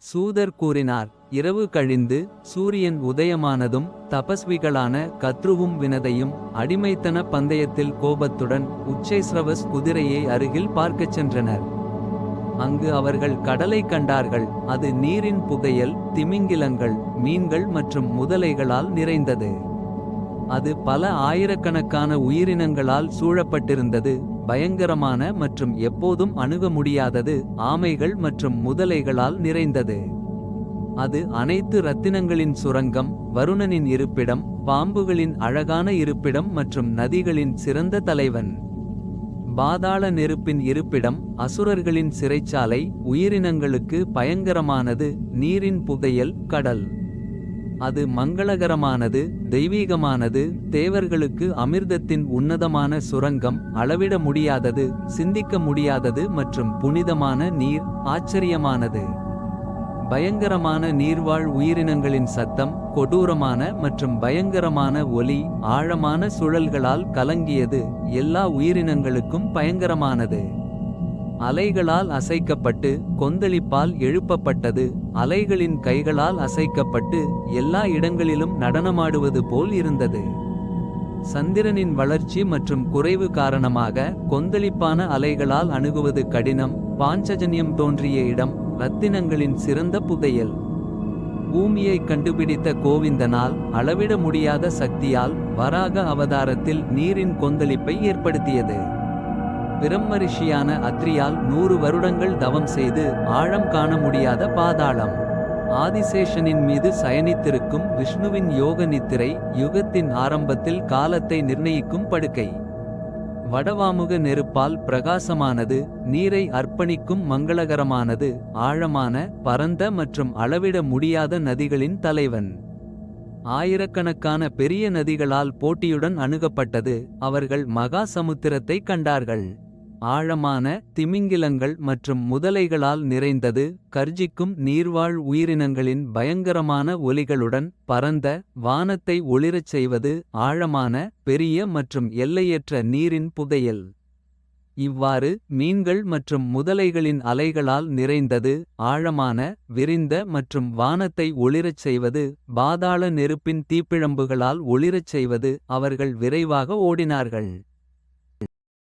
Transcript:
சூதர் கூறினார். இரவு கழிந்து சூரியன் உதயமானதும் தபஸ்விகளான கத்ருவும் வினதையும் அடிமைத்தன பந்தயத்தில் கோபத்துடன் உச்சைஸ்ரவஸ் குதிரையை அருகில் பார்க்கச் சென்றனர். அங்கு அவர்கள் கடலை கண்டார்கள். அது நீரின் புகையல், திமிங்கிலங்கள், மீன்கள் மற்றும் முதலைகளால் நிறைந்தது. அது பல ஆயிரக்கணக்கான உயிரினங்களால் சூழப்பட்டிருந்தது. பயங்கரமான மற்றும் எப்போதும் அணுக முடியாதது. ஆமைகள் மற்றும் முதலைகளால் நிறைந்தது. அது அனைத்து இரத்தினங்களின் சுரங்கம், வருணனின் இருப்பிடம், பாம்புகளின் அழகான இருப்பிடம் மற்றும் நதிகளின் சிறந்த தலைவன். பாதாள நெருப்பின் இருப்பிடம், அசுரர்களின் சிறைச்சாலை. உயிரினங்களுக்கு பயங்கரமானது. நீரின் புகையல், கடல். அது மங்களகரமானது, தெய்வீகமானது. தேவர்களுக்கு அமிர்தத்தின் உன்னதமான சுரங்கம். அளவிட முடியாதது, சிந்திக்க முடியாதது மற்றும் புனிதமான நீர். ஆச்சரியமானது. பயங்கரமான நீர்வாழ் உயிரினங்களின் சத்தம், கொடூரமான மற்றும் பயங்கரமான ஒலி. ஆழமான சுழல்களால் கலங்கியது, எல்லா உயிரினங்களுக்கும் பயங்கரமானது. அலைகளால் அசைக்கப்பட்டு கொந்தளிப்பால் எழுப்பப்பட்டது. அலைகளின் கைகளால் அசைக்கப்பட்டு எல்லா இடங்களிலும் நடனமாடுவது போல் இருந்தது. சந்திரனின் வளர்ச்சி மற்றும் குறைவு காரணமாக கொந்தளிப்பான அலைகளால் அணுகுவது கடினம். பாஞ்சஜன்யம் தோன்றிய இடம், இரத்தினங்களின் சிறந்த புதையல். பூமியை கண்டுபிடித்த கோவிந்தனால் அளவிட முடியாத சக்தியால் வராக அவதாரத்தில் நீரின் கொந்தளிப்பை ஏற்படுத்தியது. பிரம்மரிஷியான அத்ரியால் 100 வருடங்கள் தவம் செய்து ஆழம் காண முடியாத பாதாளம். ஆதிசேஷனின் மீது சயனித்திருக்கும் விஷ்ணுவின் யோக நித்திரை. யுகத்தின் ஆரம்பத்தில் காலத்தை நிர்ணயிக்கும் படுக்கை. வடவாமுக நெருப்பால் பிரகாசமானது. நீரை அர்ப்பணிக்கும் மங்களகரமானது. ஆழமான, பரந்த மற்றும் அளவிட முடியாத நதிகளின் தலைவன். ஆயிரக்கணக்கான பெரிய நதிகளால் போட்டியுடன் அணுகப்பட்டது. அவர்கள் மகா சமுத்திரத்தை கண்டார்கள். ஆழமான, திமிங்கிலங்கள் மற்றும் முதலைகளால் நிறைந்தது. கர்ஜிக்கும் நீர்வாழ் உயிரினங்களின் பயங்கரமான ஒலிகளுடன். பரந்த வானத்தை ஒளிரச் செய்வது. ஆழமான, பெரிய மற்றும் எல்லையற்ற நீரின் புதையல். இவ்வாறு மீன்கள் மற்றும் முதலைகளின் அலைகளால் நிறைந்தது. ஆழமான, விரிந்த மற்றும் வானத்தை ஒளிரச் செய்வது. பாதாள நெருப்பின் தீப்பிழம்புகளால் ஒளிரச் செய்வது. அவர்கள் விரைவாக ஓடினார்கள்.